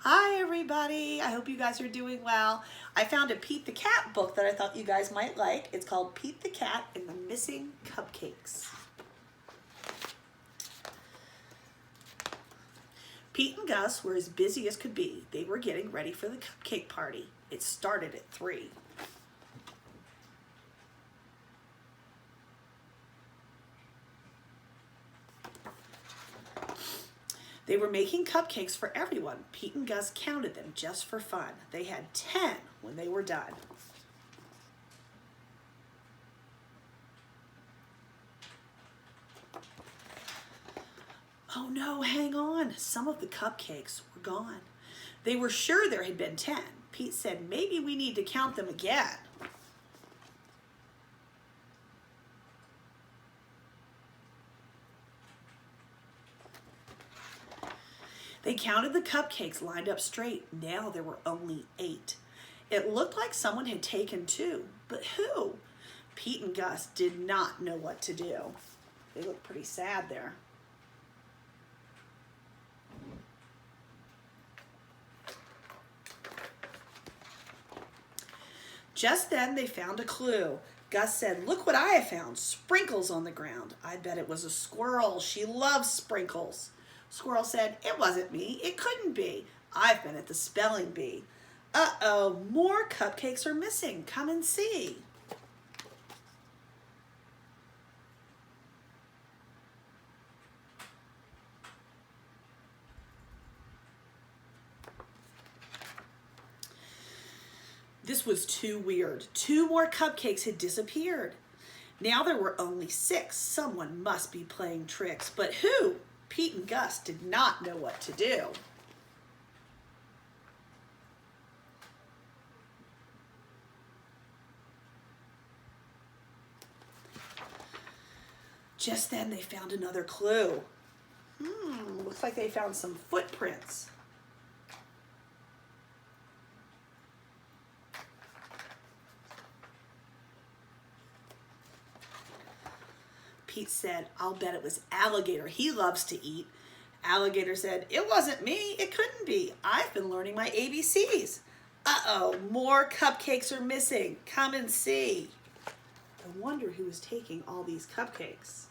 Hi everybody, I hope you guys are doing well. I found a Pete the Cat book that I thought you guys might like. It's called Pete the Cat and the Missing Cupcakes. Pete and Gus were as busy as could be. They were getting ready for the cupcake party. It started at 3. They were making cupcakes for everyone. Pete and Gus counted them just for fun. They had 10 when they were done. Oh no, hang on. Some of the cupcakes were gone. They were sure there had been 10. Pete said, maybe we need to count them again. They counted the cupcakes lined up straight. Now there were only 8. It looked like someone had taken 2, but who? Pete and Gus did not know what to do. They looked pretty sad there. Just then they found a clue. Gus said, look what I have found, sprinkles on the ground. I bet it was a squirrel. She loves sprinkles. Squirrel said, it wasn't me. It couldn't be. I've been at the spelling bee. Uh-oh, more cupcakes are missing. Come and see. This was too weird. 2 more cupcakes had disappeared. Now there were only 6. Someone must be playing tricks. But who? Pete and Gus did not know what to do. Just then they found another clue. Looks like they found some footprints. Pete said, I'll bet it was Alligator. He loves to eat. Alligator said, it wasn't me. It couldn't be. I've been learning my ABCs. Uh-oh, more cupcakes are missing. Come and see. I wonder who was taking all these cupcakes.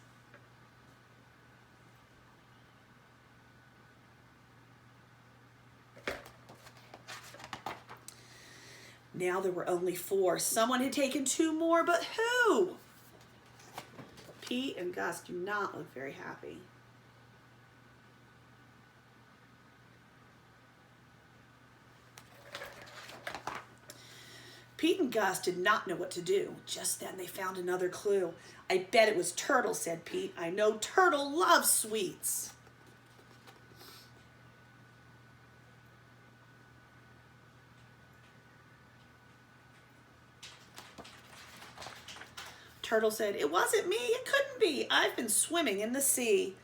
Now there were only 4. Someone had taken 2 more, but who? Pete and Gus do not look very happy. Pete and Gus did not know what to do. Just then they found another clue. I bet it was Turtle, said Pete. I know Turtle loves sweets. Turtle said, it wasn't me, it couldn't be. I've been swimming in the sea.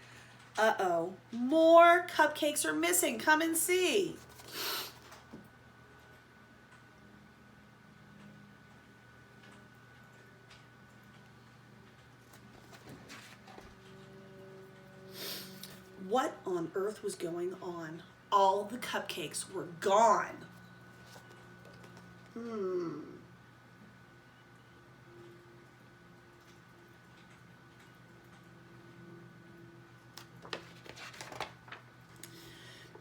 Uh-oh, more cupcakes are missing. Come and see. What on earth was going on? All the cupcakes were gone.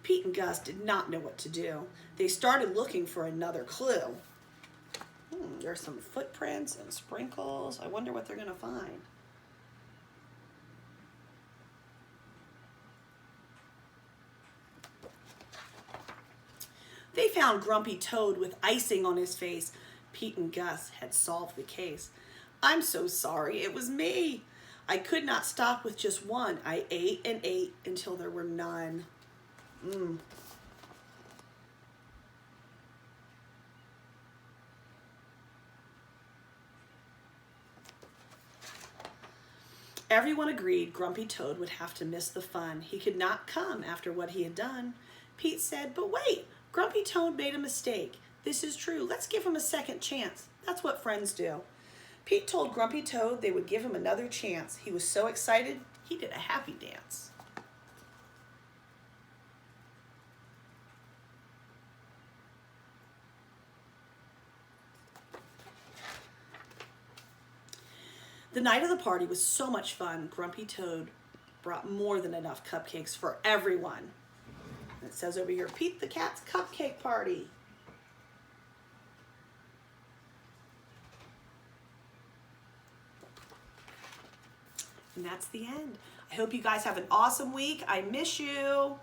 Pete and Gus did not know what to do. They started looking for another clue. There's some footprints and sprinkles. I wonder what they're going to find. They found Grumpy Toad with icing on his face. Pete and Gus had solved the case. I'm so sorry, it was me. I could not stop with just one. I ate and ate until there were none. Everyone agreed Grumpy Toad would have to miss the fun. He could not come after what he had done. Pete said, but wait, Grumpy Toad made a mistake. This is true. Let's give him a second chance. That's what friends do. Pete told Grumpy Toad they would give him another chance. He was so excited, he did a happy dance. The night of the party was so much fun. Grumpy Toad brought more than enough cupcakes for everyone. It says over here, Pete the Cat's cupcake party. And that's the end. I hope you guys have an awesome week. I miss you.